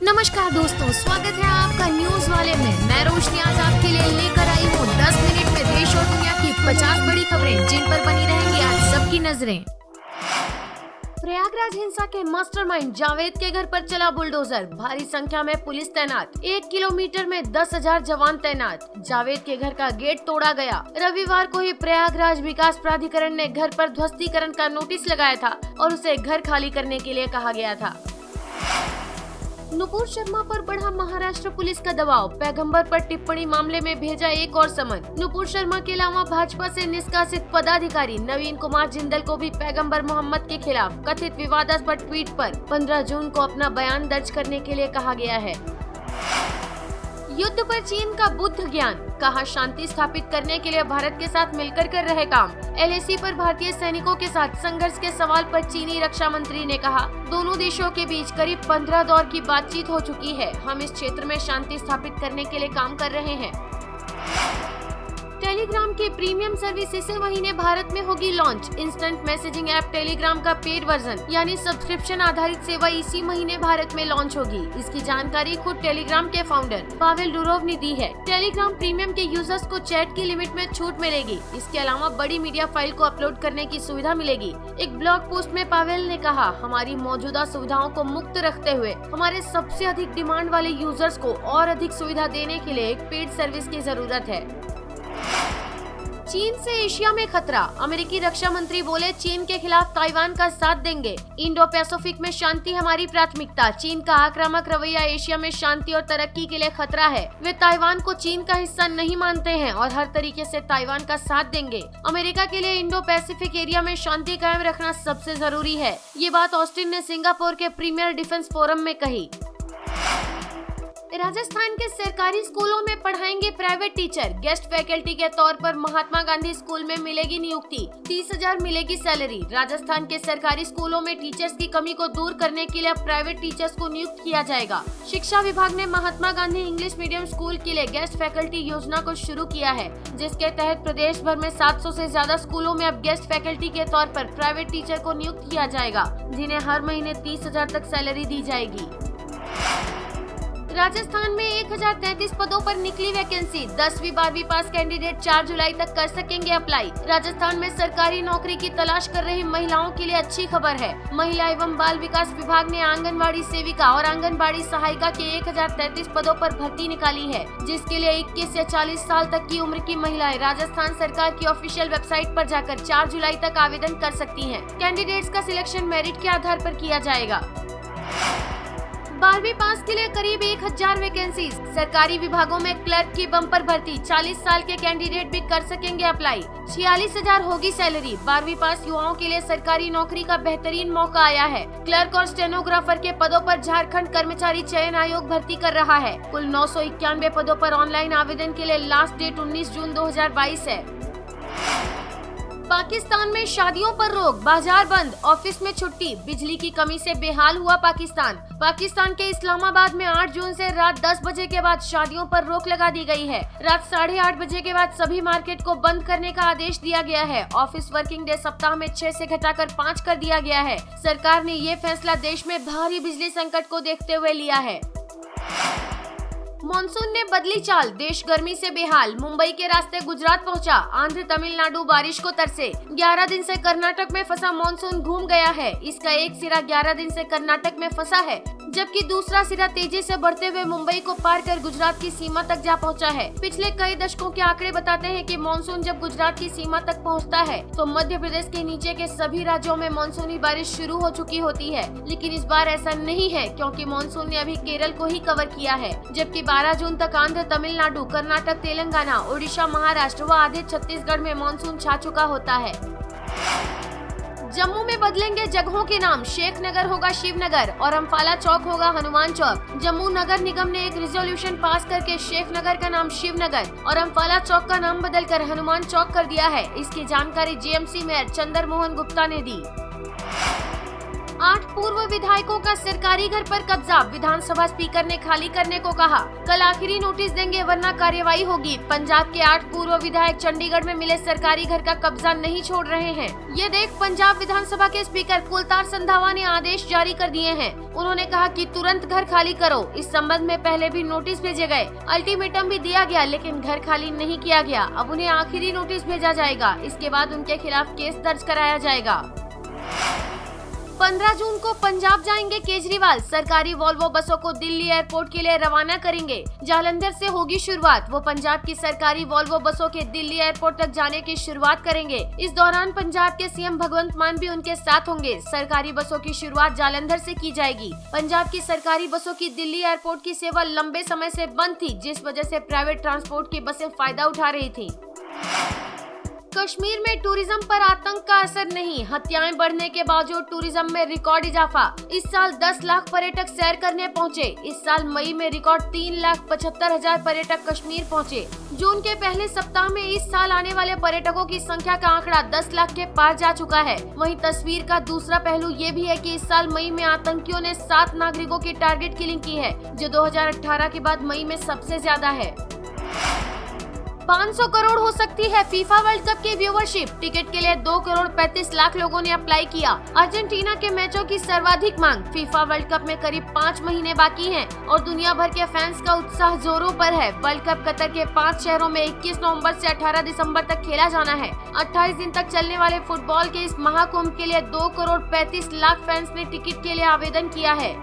नमस्कार दोस्तों, स्वागत है आपका न्यूज वाले में। मैं रोशनी आज आपके लिए लेकर आई हूँ 10 मिनट में देश और दुनिया की 50 बड़ी खबरें जिन पर बनी रहेंगी आज सबकी नजरें। प्रयागराज हिंसा के मास्टरमाइंड जावेद के घर पर चला बुलडोजर, भारी संख्या में पुलिस तैनात, 1 किलोमीटर में 10,000 जवान तैनात। जावेद के घर का गेट तोड़ा गया। रविवार को ही प्रयागराज विकास प्राधिकरण ने घर पर ध्वस्तीकरण का नोटिस लगाया था और उसे घर खाली करने के लिए कहा गया था। नुपुर शर्मा पर बढ़ा महाराष्ट्र पुलिस का दबाव, पैगंबर पर टिप्पणी मामले में भेजा एक और समन। नुपुर शर्मा के अलावा भाजपा से निष्कासित पदाधिकारी नवीन कुमार जिंदल को भी पैगंबर मोहम्मद के खिलाफ कथित विवादास्पद ट्वीट पर 15 जून को अपना बयान दर्ज करने के लिए कहा गया है। युद्ध पर चीन का बुद्ध ज्ञान, कहा शांति स्थापित करने के लिए भारत के साथ मिलकर कर रहे काम। एलएसी पर भारतीय सैनिकों के साथ संघर्ष के सवाल पर चीनी रक्षा मंत्री ने कहा, दोनों देशों के बीच करीब 15 दौर की बातचीत हो चुकी है। हम इस क्षेत्र में शांति स्थापित करने के लिए काम कर रहे हैं। टेलीग्राम की प्रीमियम सर्विस इसी महीने भारत में होगी launch. Instant messaging app Telegram का पेड वर्जन यानी सब्सक्रिप्शन आधारित सेवा इसी महीने भारत में लॉन्च होगी। इसकी जानकारी खुद टेलीग्राम के फाउंडर पावेल डुरोव ने दी है। टेलीग्राम प्रीमियम के यूजर्स को चैट की लिमिट में छूट मिलेगी। इसके अलावा बड़ी मीडिया फाइल को अपलोड करने की सुविधा मिलेगी। एक ब्लॉग पोस्ट में पावेल ने कहा, हमारी मौजूदा सुविधाओं को मुक्त रखते हुए हमारे सबसे अधिक डिमांड वाले यूजर्स को और अधिक सुविधा देने के लिए एक पेड सर्विस की जरूरत है। चीन से एशिया में खतरा, अमेरिकी रक्षा मंत्री बोले, चीन के खिलाफ ताइवान का साथ देंगे। इंडो पैसिफिक में शांति हमारी प्राथमिकता। चीन का आक्रामक रवैया एशिया में शांति और तरक्की के लिए खतरा है। वे ताइवान को चीन का हिस्सा नहीं मानते हैं और हर तरीके से ताइवान का साथ देंगे। अमेरिका के लिए इंडो पैसिफिक एरिया में शांति कायम रखना सबसे जरूरी है। ये बात ऑस्टिन ने सिंगापुर के प्रीमियर डिफेंस फोरम में कही। राजस्थान के सरकारी स्कूलों में पढ़ाएंगे प्राइवेट टीचर। गेस्ट फैकल्टी के तौर पर महात्मा गांधी स्कूल में मिलेगी नियुक्ति, 30,000 मिलेगी सैलरी। राजस्थान के सरकारी स्कूलों में टीचर्स की कमी को दूर करने के लिए अब प्राइवेट टीचर्स को नियुक्त किया जाएगा। शिक्षा विभाग ने Mahatma Gandhi English medium school के लिए गेस्ट फैकल्टी योजना को शुरू किया है, जिसके तहत प्रदेश भर में 700 से ज्यादा स्कूलों में अब गेस्ट फैकल्टी के तौर पर प्राइवेट टीचर को नियुक्त किया जाएगा, जिन्हें हर महीने 30,000 तक सैलरी दी जाएगी। राजस्थान में 1033 पदों पर निकली वैकेंसी। 10वीं 12वीं पास कैंडिडेट 4 जुलाई तक कर सकेंगे अप्लाई। राजस्थान में सरकारी नौकरी की तलाश कर रही महिलाओं के लिए अच्छी खबर है। महिला एवं बाल विकास विभाग ने आंगनबाड़ी सेविका और आंगनबाड़ी सहायिका के 1033 पदों पर भर्ती निकाली है, जिसके लिए 21 से 40 साल तक की उम्र की महिलाएं राजस्थान सरकार की ऑफिशियल वेबसाइट पर जाकर 4 जुलाई तक आवेदन कर सकती हैं। कैंडिडेट्स का सिलेक्शन मेरिट के आधार पर किया जाएगा। 12वीं पास के लिए करीब 1000 वैकेंसी। सरकारी विभागों में क्लर्क की बम्पर भर्ती, 40 साल के कैंडिडेट भी कर सकेंगे अप्लाई। 46,000 होगी सैलरी। 12वीं पास युवाओं के लिए सरकारी नौकरी का बेहतरीन मौका आया है। क्लर्क और स्टेनोग्राफर के पदों पर झारखंड कर्मचारी चयन आयोग भर्ती कर रहा है। कुल 991 पदों पर ऑनलाइन आवेदन के लिए लास्ट डेट 19 जून 2022 है। पाकिस्तान में शादियों पर रोक, बाजार बंद, ऑफिस में छुट्टी, बिजली की कमी से बेहाल हुआ पाकिस्तान। पाकिस्तान के इस्लामाबाद में 8 जून से रात 10 बजे के बाद शादियों पर रोक लगा दी गई है। रात 8:30 बजे के बाद सभी मार्केट को बंद करने का आदेश दिया गया है। ऑफिस वर्किंग डे सप्ताह में 6 से घटाकर 5 कर दिया गया है। सरकार ने ये फैसला देश में भारी बिजली संकट को देखते हुए लिया है। मॉनसून ने बदली चाल, देश गर्मी से बेहाल। मुंबई के रास्ते गुजरात पहुंचा, आंध्र तमिलनाडु बारिश को तरसे। 11 दिन से कर्नाटक में फंसा मॉनसून घूम गया है। इसका एक सिरा 11 दिन से कर्नाटक में फंसा है, जबकि दूसरा सिरा तेजी से बढ़ते हुए मुंबई को पार कर गुजरात की सीमा तक जा पहुंचा है। पिछले कई दशकों के आंकड़े बताते हैं कि मॉनसून जब गुजरात की सीमा तक पहुंचता है तो मध्य प्रदेश के नीचे के सभी राज्यों में मानसूनी बारिश शुरू हो चुकी होती है। लेकिन इस बार ऐसा नहीं है, क्योंकि मानसून ने अभी केरल को ही कवर किया है, जबकि 12 जून तक आंध्र तमिलनाडु, कर्नाटक, तेलंगाना, ओडिशा, महाराष्ट्र व आधे छत्तीसगढ़ में मानसून छा चुका होता है। जम्मू में बदलेंगे जगहों के नाम, शेख नगर होगा शिवनगर और अम्फाला चौक होगा हनुमान चौक। जम्मू नगर निगम ने एक रिजोल्यूशन पास करके शेख नगर का नाम शिवनगर और अम्फाला चौक का नाम बदलकर हनुमान चौक कर दिया है। इसकी जानकारी जेएमसी मेयर चंद्र मोहन गुप्ता ने दी। 8 पूर्व विधायकों का सरकारी घर पर कब्जा, विधानसभा स्पीकर ने खाली करने को कहा। कल आखिरी नोटिस देंगे वरना कार्रवाई होगी। पंजाब के 8 पूर्व विधायक चंडीगढ़ में मिले सरकारी घर का कब्जा नहीं छोड़ रहे हैं। ये देख पंजाब विधानसभा के स्पीकर कुलतार संधावा ने आदेश जारी कर दिए हैं। उन्होंने कहा कि तुरंत घर खाली करो। इस संबंध में पहले भी नोटिस भेजे गए, अल्टीमेटम भी दिया गया, लेकिन घर खाली नहीं किया गया। अब उन्हें आखिरी नोटिस भेजा जाएगा। इसके बाद उनके खिलाफ केस दर्ज कराया जाएगा। 15 जून को पंजाब जाएंगे केजरीवाल, सरकारी वॉल्वो बसों को दिल्ली एयरपोर्ट के लिए रवाना करेंगे। जालंधर से होगी शुरुआत। वो पंजाब की सरकारी वॉल्वो बसों के दिल्ली एयरपोर्ट तक जाने की शुरुआत करेंगे। इस दौरान पंजाब के सीएम भगवंत मान भी उनके साथ होंगे। सरकारी बसों की शुरुआत जालंधर से की जाएगी। पंजाब की सरकारी बसों की दिल्ली एयरपोर्ट की सेवा लंबे समय से बंद थी, जिस वजह से प्राइवेट ट्रांसपोर्ट की बसें फायदा उठा रही थी। कश्मीर में टूरिज्म पर आतंक का असर नहीं, हत्याएं बढ़ने के बावजूद टूरिज्म में रिकॉर्ड इजाफा। इस साल 10 लाख पर्यटक सैर करने पहुंचे। इस साल मई में रिकॉर्ड 3,75,000 पर्यटक कश्मीर पहुंचे। जून के पहले सप्ताह में इस साल आने वाले पर्यटकों की संख्या का आंकड़ा 10 लाख के पार जा चुका है। वहीं तस्वीर का दूसरा पहलू ये भी है कि इस साल मई में आतंकियों ने 7 नागरिकों की टारगेट किलिंग की है, जो 2018 के बाद मई में सबसे ज्यादा है। 500 करोड़ हो सकती है फीफा वर्ल्ड कप की व्यूवरशिप। टिकट के लिए 2 करोड़ 35 लाख लोगों ने अप्लाई किया। अर्जेंटीना के मैचों की सर्वाधिक मांग। फीफा वर्ल्ड कप में करीब 5 महीने बाकी हैं और दुनिया भर के फैंस का उत्साह जोरों पर है। वर्ल्ड कप कतर के 5 शहरों में 21 नवंबर से 18 दिसंबर तक खेला जाना है। 28 दिन तक चलने वाले फुटबॉल के इस महाकुंभ के लिए 2 करोड़ 35 लाख फैंस ने टिकट के लिए आवेदन किया है।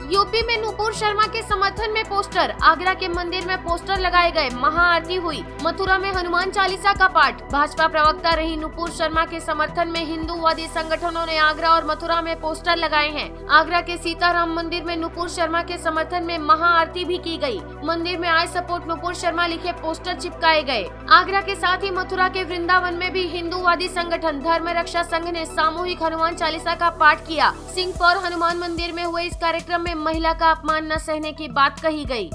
यूपी में नुपुर शर्मा के समर्थन में पोस्टर। आगरा के मंदिर में पोस्टर लगाए गए, महाआरती हुई। मथुरा में हनुमान चालीसा का पाठ। भाजपा प्रवक्ता रही नुपुर शर्मा के समर्थन में हिंदूवादी संगठनों ने आगरा और मथुरा में पोस्टर लगाए हैं। आगरा के सीताराम मंदिर में नुपुर शर्मा के समर्थन में महाआरती भी की गई। मंदिर में आई सपोर्ट नुपुर शर्मा लिखे पोस्टर चिपकाए गए। आगरा के साथ ही मथुरा के वृंदावन में भी हिंदूवादी संगठन धर्म रक्षा संघ ने सामूहिक हनुमान चालीसा का पाठ किया। सिंह फॉर हनुमान मंदिर में हुए इस कार्यक्रम में महिला का अपमान न सहने की बात कही गई।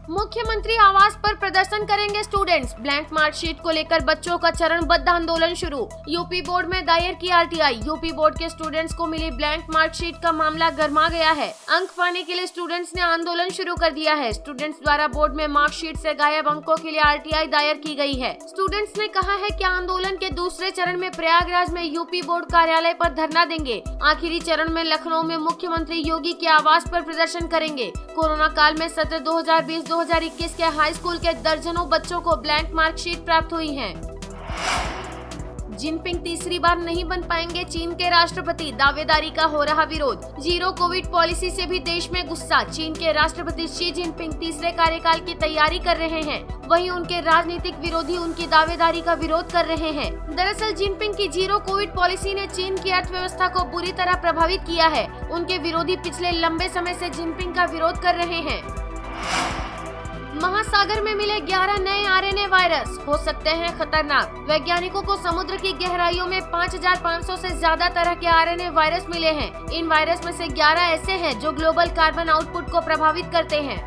मुख्यमंत्री आवास पर प्रदर्शन करेंगे स्टूडेंट्स। ब्लैंक मार्कशीट को लेकर बच्चों का चरणबद्ध आंदोलन शुरू। यूपी बोर्ड में दायर की आरटीआई। यूपी बोर्ड के स्टूडेंट्स को मिली ब्लैंक मार्कशीट का मामला गरमा गया है। अंक पाने के लिए स्टूडेंट्स ने आंदोलन शुरू कर दिया है। स्टूडेंट्स द्वारा बोर्ड में मार्कशीट से गायब अंकों के लिए आरटीआई दायर की गई है। स्टूडेंट्स ने कहा है कि आंदोलन के दूसरे चरण में प्रयागराज में यूपी बोर्ड कार्यालय पर धरना देंगे। आखिरी चरण में लखनऊ में मुख्यमंत्री योगी के आवास पर प्रदर्शन करेंगे। कोरोना काल में सत्र 2020-2021 के हाई स्कूल के दर्जनों बच्चों को ब्लैंक मार्कशीट प्राप्त हुई है। जिनपिंग तीसरी बार नहीं बन पाएंगे चीन के राष्ट्रपति, दावेदारी का हो रहा विरोध। जीरो कोविड पॉलिसी से भी देश में गुस्सा। चीन के राष्ट्रपति शी जिनपिंग तीसरे कार्यकाल की तैयारी कर रहे हैं, वहीं उनके राजनीतिक विरोधी उनकी दावेदारी का विरोध कर रहे हैं। दरअसल जिनपिंग की जीरो कोविड पॉलिसी ने चीन की अर्थव्यवस्था को बुरी तरह प्रभावित किया है। उनके विरोधी पिछले लंबे समय से जिनपिंग का विरोध कर रहे हैं। महासागर में मिले 11 नए आरएनए वायरस, हो सकते हैं खतरनाक। वैज्ञानिकों को समुद्र की गहराइयों में 5,500 से ज्यादा तरह के आरएनए वायरस मिले हैं। इन वायरस में से 11 ऐसे हैं जो ग्लोबल कार्बन आउटपुट को प्रभावित करते हैं।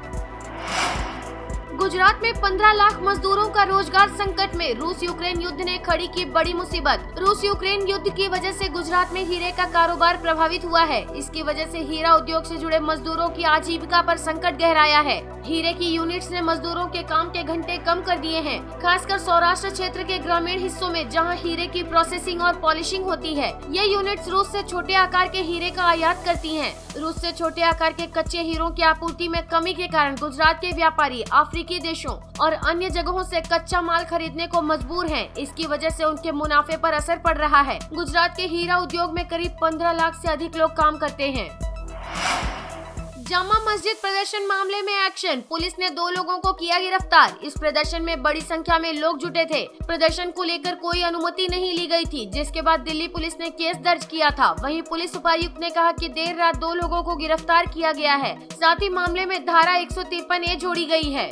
गुजरात में 15 लाख मजदूरों का रोजगार संकट में। रूस यूक्रेन युद्ध ने खड़ी की बड़ी मुसीबत। रूस यूक्रेन युद्ध की वजह से गुजरात में हीरे का कारोबार प्रभावित हुआ है। इसकी वजह से हीरा उद्योग से जुड़े मजदूरों की आजीविका पर संकट गहराया है। हीरे की यूनिट्स ने मजदूरों के काम के घंटे कम कर दिए हैं, खासकर सौराष्ट्र क्षेत्र के ग्रामीण हिस्सों में जहां हीरे की प्रोसेसिंग और पॉलिशिंग होती है। ये यूनिट्स रूस से छोटे आकार के हीरे का आयात करती हैं। रूस से छोटे आकार के कच्चे हीरों की आपूर्ति में कमी के कारण गुजरात के व्यापारी अफ्रीकी देशों और अन्य जगहों से कच्चा माल खरीदने को मजबूर हैं। इसकी वजह से उनके मुनाफे पर असर पड़ रहा है। गुजरात के हीरा उद्योग में करीब 15 लाख से अधिक लोग काम करते हैं। जामा मस्जिद प्रदर्शन मामले में एक्शन। पुलिस ने 2 लोगों को किया गिरफ्तार। इस प्रदर्शन में बड़ी संख्या में लोग जुटे थे। प्रदर्शन को लेकर कोई अनुमति नहीं ली गई थी, जिसके बाद दिल्ली पुलिस ने केस दर्ज किया था। वहीं पुलिस उपायुक्त ने कहा कि देर रात 2 लोगों को गिरफ्तार किया गया है। साथ ही मामले में धारा 153A जोड़ी गई है।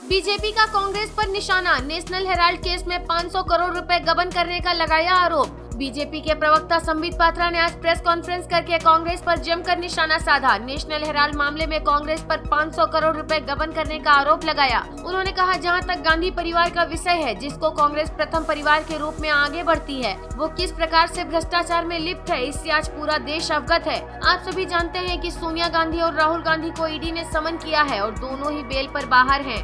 बीजेपी का कांग्रेस पर निशाना। नेशनल हेराल्ड केस में 500 करोड़ रुपए गबन करने का लगाया आरोप। बीजेपी के प्रवक्ता संबित पात्रा ने आज प्रेस कॉन्फ्रेंस करके कांग्रेस पर जमकर निशाना साधा। नेशनल हेराल्ड मामले में कांग्रेस पर 500 करोड़ रुपए गबन करने का आरोप लगाया। उन्होंने कहा, जहां तक गांधी परिवार का विषय है, जिसको कांग्रेस प्रथम परिवार के रूप में आगे बढ़ती है, वो किस प्रकार से भ्रष्टाचार में लिप्त है, इससे आज पूरा देश अवगत है। आप सभी जानते हैं कि सोनिया गांधी और राहुल गांधी को ईडी ने समन किया है और दोनों ही बेल पर बाहर हैं।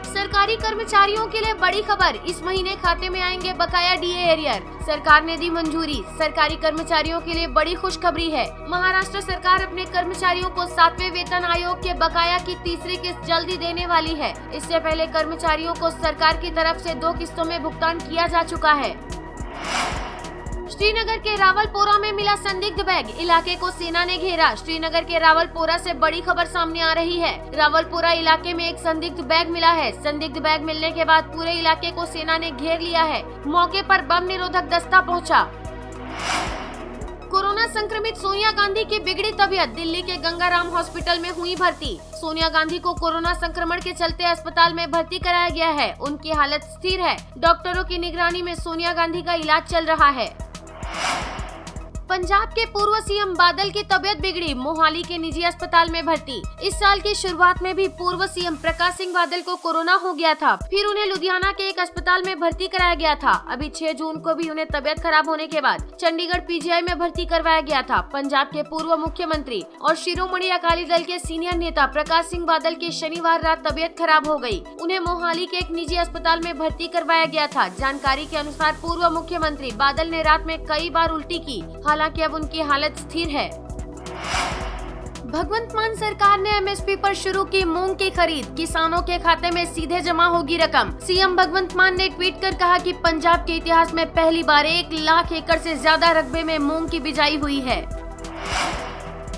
सरकारी कर्मचारियों के लिए बड़ी खबर, इस महीने खाते में आएंगे बकाया डीए एरियर। सरकार ने दी मंजूरी। सरकारी कर्मचारियों के लिए बड़ी खुशखबरी है। महाराष्ट्र सरकार अपने कर्मचारियों को 7वें वेतन आयोग के बकाया की तीसरी किस्त जल्दी देने वाली है। इससे पहले कर्मचारियों को सरकार की तरफ से 2 किस्तों में भुगतान किया जा चुका है। श्रीनगर के रावलपोरा में मिला संदिग्ध बैग, इलाके को सेना ने घेरा। श्रीनगर के रावलपोरा से बड़ी खबर सामने आ रही है। रावलपोरा इलाके में एक संदिग्ध बैग मिला है। संदिग्ध बैग मिलने के बाद पूरे इलाके को सेना ने घेर लिया है। मौके पर बम निरोधक दस्ता पहुंचा। कोरोना संक्रमित सोनिया गांधी की बिगड़ी तबीयत, दिल्ली के गंगाराम हॉस्पिटल में हुई भर्ती। सोनिया गांधी को कोरोना संक्रमण के चलते अस्पताल में भर्ती कराया गया है। उनकी हालत स्थिर है। डॉक्टरों की निगरानी में सोनिया गांधी का इलाज चल रहा है। पंजाब के पूर्व सीएम बादल की तबीयत बिगड़ी, मोहाली के निजी अस्पताल में भर्ती। इस साल की शुरुआत में भी पूर्व सीएम प्रकाश सिंह बादल को कोरोना हो गया था। फिर उन्हें लुधियाना के एक अस्पताल में भर्ती कराया गया था। अभी 6 जून को भी उन्हें तबीयत खराब होने के बाद चंडीगढ़ पीजीआई में भर्ती करवाया गया था। पंजाब के पूर्व मुख्यमंत्री और शिरोमणि अकाली दल के सीनियर नेता प्रकाश सिंह बादल की शनिवार रात तबीयत खराब हो गयी। उन्हें मोहाली के एक निजी अस्पताल में भर्ती करवाया गया था। जानकारी के अनुसार पूर्व मुख्यमंत्री बादल ने रात में कई बार उल्टी की। हालांकि अब उनकी हालत स्थिर है। भगवंत मान सरकार ने एमएसपी पर शुरू की मूंग की खरीद, किसानों के खाते में सीधे जमा होगी रकम। सीएम भगवंत मान ने ट्वीट कर कहा कि पंजाब के इतिहास में पहली बार 1 लाख एकड़ से ज्यादा रकबे में मूंग की बिजाई हुई है।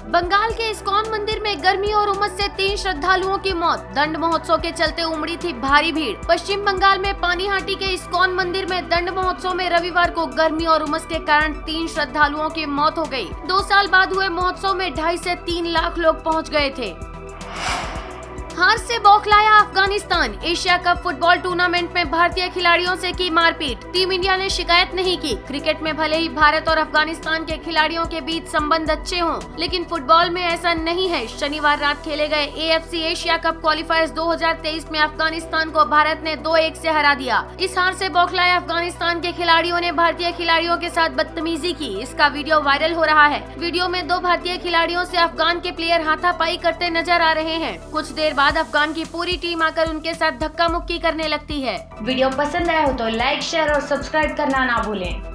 बंगाल के इस्कॉन मंदिर में गर्मी और उमस से 3 श्रद्धालुओं की मौत। दंड महोत्सव के चलते उमड़ी थी भारी भीड़। पश्चिम बंगाल में पानीहाटी के इस्कॉन मंदिर में दंड महोत्सव में रविवार को गर्मी और उमस के कारण 3 श्रद्धालुओं की मौत हो गई। 2 साल बाद हुए महोत्सव में 2.5 से 3 लाख लोग पहुंच गए थे। हार से बौखलाया Afghanistan, Asia cup football tournament में भारतीय खिलाड़ियों से की मारपीट। टीम इंडिया ने शिकायत नहीं की। क्रिकेट में भले ही भारत और अफगानिस्तान के खिलाड़ियों के बीच संबंध अच्छे हों, लेकिन फुटबॉल में ऐसा नहीं है। शनिवार रात खेले गए AFC एशिया कप क्वालिफायर्स 2023 में अफगानिस्तान को भारत ने 2-1 से हरा दिया। इस हार से बौखलाए अफगानिस्तान के खिलाड़ियों ने भारतीय खिलाड़ियों के साथ बदतमीजी की। इसका वीडियो वायरल हो रहा है। वीडियो में 2 भारतीय खिलाड़ियों से अफगान के प्लेयर हाथापाई करते नजर आ रहे हैं। कुछ देर बाद अफगान की पूरी टीम आकर उनके साथ धक्का मुक्की करने लगती है। वीडियो पसंद आया हो तो लाइक, शेयर और सब्सक्राइब करना ना भूलें।